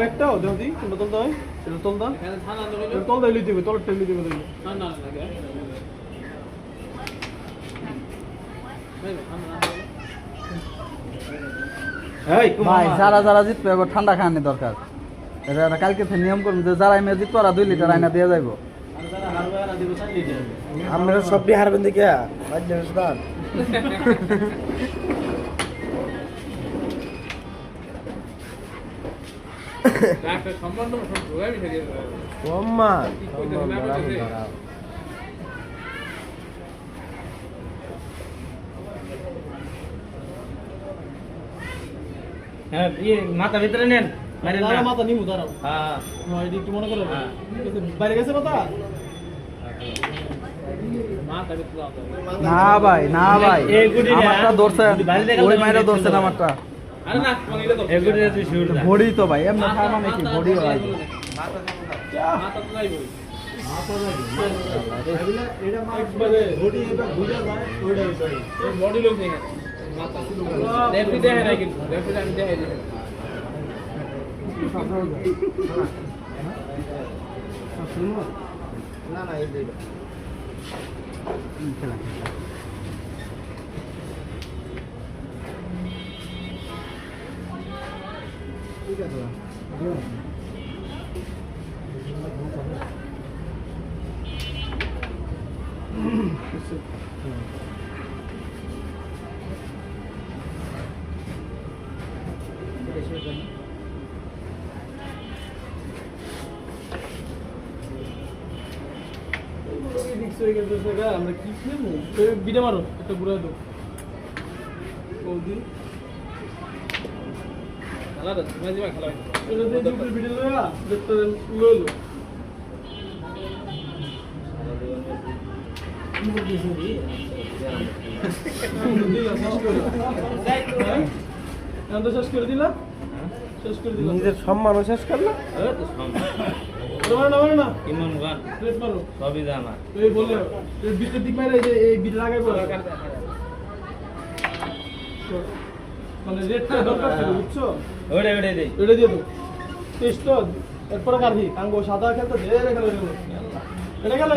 একটাও দেখি তোলতে হয় তোলতে লিখে দিবে তোর টেলি দিবে ভাই যারা যারা জিতবে এবার ঠান্ডা খাওয়ানি দরকার। এটা কালকে নিয়ম করুন যে যারা এমনি জিতবো ওরা 2 লিটার আইনা দিয়ে যাইব। আমরা সবটি হারবেন দেখে মাথা ভিতরে নেন মাথা নিমু দাঁড়াও একটু মনে করে বাইরে গেছে মাথা না ভাই না ভাই আমারটা ধরছে ওই মাইরা ধরছে না আমারটা ভড়ি তো ভাই এমন খায় মানে কি ভড়ি হয় ঠিক আছে আমরা কি বিড়ে মারো একটা বুড়া দো বিড়ে লয়া দেখতে লইলো শেষ করে দিলা নিজের সম্মান শেষ করলো সবই জানা বলে বিটের দিক মারে এই বিট লাগাই মানে রেটটা দরকার ছিল বুঝছো ওরে দেই ওটা দিয়ে দাও টেস্ট এরপরে কারহি কাঙ্গো সাদা খেলতে ধরে খেলে এটা খেলা